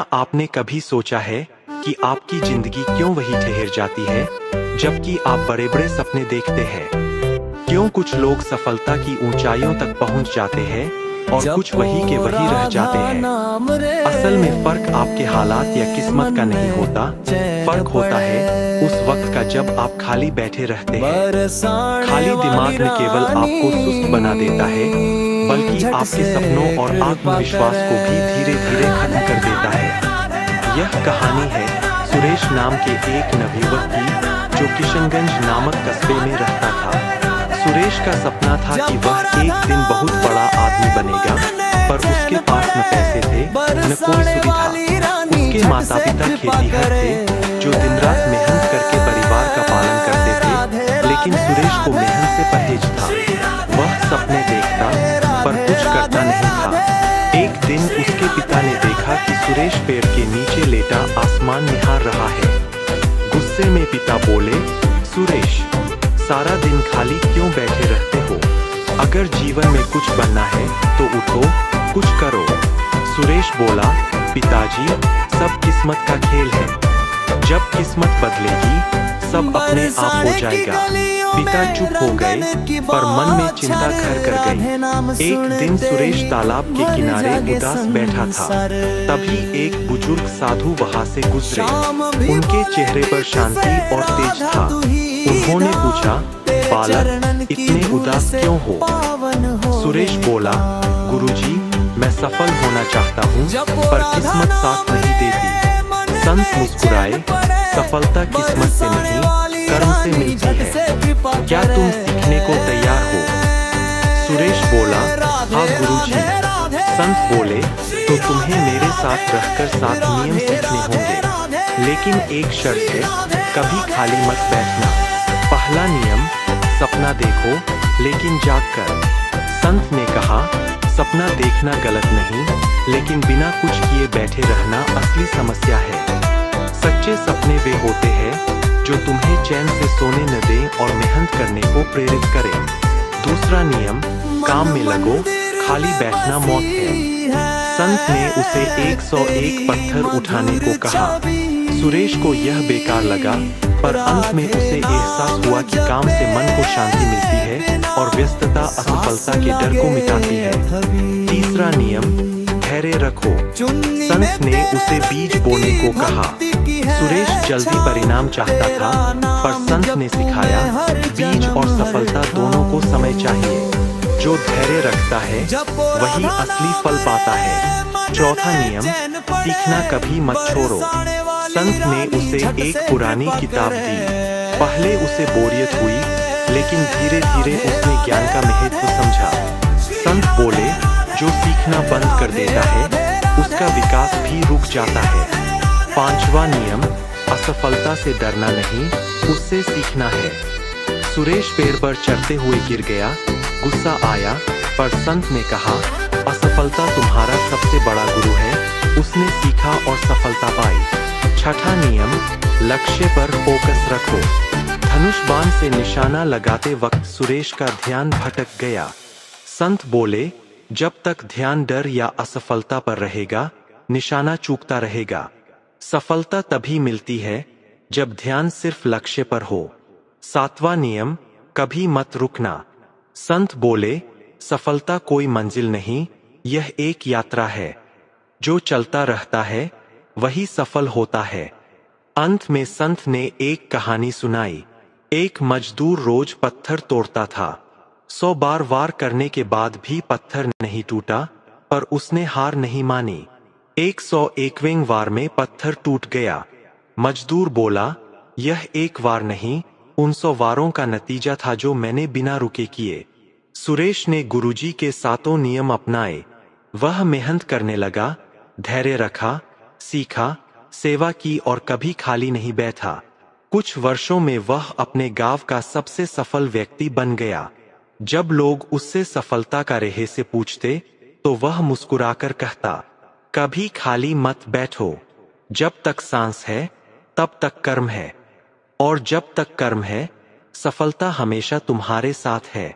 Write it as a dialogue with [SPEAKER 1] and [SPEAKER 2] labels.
[SPEAKER 1] क्या आपने कभी सोचा है कि आपकी जिंदगी क्यों वही ठहर जाती है जबकि आप बड़े बड़े सपने देखते हैं? क्यों कुछ लोग सफलता की ऊंचाइयों तक पहुंच जाते हैं और कुछ वही के वही रह जाते हैं? असल में फर्क आपके हालात या किस्मत का नहीं होता, फर्क होता है उस वक्त का जब आप खाली बैठे रहते हैं। खाली दिमाग न केवल आपको सुस्त बना देता है बल्कि आपके सपनों और आत्मविश्वास को भी धीरे धीरे खत्म कर देता है। यह कहानी है सुरेश नाम के एक नवयुवक की जो किशनगंज नामक कस्बे में रहता था। सुरेश का सपना था कि वह एक दिन बहुत बड़ा आदमी बनेगा, पर उसके पास न पैसे थे न कोई सुविधा। उसके माता पिता खेतीहर थे जो दिन रात मेहनत करके परिवार का पालन करते थे, लेकिन सुरेश को मेहनत से परहेज था। वह सपने देखता पर कुछ करता नहीं था। एक दिन उसके पिता ने देखा कि सुरेश पेड़ के नीचे लेटा आसमान निहार रहा है। गुस्से में पिता बोले, सुरेश, सारा दिन खाली क्यों बैठे रहते हो? अगर जीवन में कुछ बनना है तो उठो, कुछ करो। सुरेश बोला, पिताजी, सब किस्मत का खेल है। जब किस्मत बदलेगी सब अपने आप हो जाएगा। पिता चुप हो गए पर मन में चिंता घर कर गई। एक दिन सुरेश तालाब के किनारे उदास बैठा था। तभी एक बुजुर्ग साधु वहां से गुजरे। उनके चेहरे पर शांति और तेज था। उन्होंने पूछा, बालक, इतने उदास क्यों हो? सुरेश बोला, गुरुजी, मैं सफल होना चाहता हूँ पर किस्मत साथ नहीं देती। संत मुस्कुराए, सफलता किस्मत से नहीं कर्म से मिलती है। क्या तुम सीखने को तैयार हो? सुरेश बोला, हाँ गुरुजी। संत बोले, तो तुम्हें मेरे साथ रहकर 7 नियम सीखने होंगे, लेकिन एक शर्त है, कभी खाली मत बैठना। पहला नियम, सपना देखो लेकिन जागकर। संत ने कहा, सपना देखना गलत नहीं, लेकिन बिना कुछ किए बैठे रहना असली समस्या है। सच्चे सपने वे होते हैं जो तुम्हें चैन से सोने न दें और मेहनत करने को प्रेरित करें। दूसरा नियम, काम में लगो, खाली बैठना मौत है। संत ने उसे 101 पत्थर उठाने को कहा। सुरेश को यह बेकार लगा, पर अंत में उसे एहसास हुआ कि काम से मन को शांति मिलती है और व्यस्तता असफलता के डर को मिटाती है। तीसरा नियम, धैर्य रखो। संत ने उसे बीज बोने को कहा। सुरेश जल्दी परिणाम चाहता था, पर संत ने सिखाया, बीज और सफलता दोनों को समय चाहिए। जो धैर्य रखता है वही असली फल पाता है। चौथा नियम, सीखना कभी मत छोड़ो। संत ने उसे एक पुरानी किताब दी। पहले उसे बोरियत हुई, लेकिन धीरे धीरे उसने ज्ञान का महत्व समझा। संत बोले, जो सीखना बंद कर देता है उसका विकास भी रुक जाता है। पांचवा नियम, असफलता से डरना नहीं, उससे सीखना है। सुरेश पेड़ पर चढ़ते हुए गिर गया। गुस्सा आया, पर संत ने कहा, असफलता तुम्हारा सबसे बड़ा गुरु है। उसने सीखा और सफलता पाई। छठा नियम, लक्ष्य पर फोकस रखो। धनुष बाण से निशाना लगाते वक्त सुरेश का ध्यान भटक गया। संत बोले, जब तक ध्यान डर या असफलता पर रहेगा, निशाना चूकता रहेगा। सफलता तभी मिलती है जब ध्यान सिर्फ लक्ष्य पर हो। सातवां नियम, कभी मत रुकना। संत बोले, सफलता कोई मंजिल नहीं, यह एक यात्रा है। जो चलता रहता है वही सफल होता है। अंत में संत ने एक कहानी सुनाई। एक मजदूर रोज पत्थर तोड़ता था। 100 बार वार करने के बाद भी पत्थर नहीं टूटा, पर उसने हार नहीं मानी। 101वें वार में पत्थर टूट गया। मजदूर बोला, यह एक वार नहीं, उन 100 वारों का नतीजा था जो मैंने बिना रुके किए। सुरेश ने गुरुजी के 7 नियम अपनाए। वह मेहनत करने लगा, धैर्य रखा, सीखा, सेवा की और कभी खाली नहीं बैठा। कुछ वर्षों में वह अपने गांव का सबसे सफल व्यक्ति बन गया। जब लोग उससे सफलता का रहस्य पूछते तो वह मुस्कुराकर कहता, कभी खाली मत बैठो। जब तक सांस है तब तक कर्म है, और जब तक कर्म है सफलता हमेशा तुम्हारे साथ है।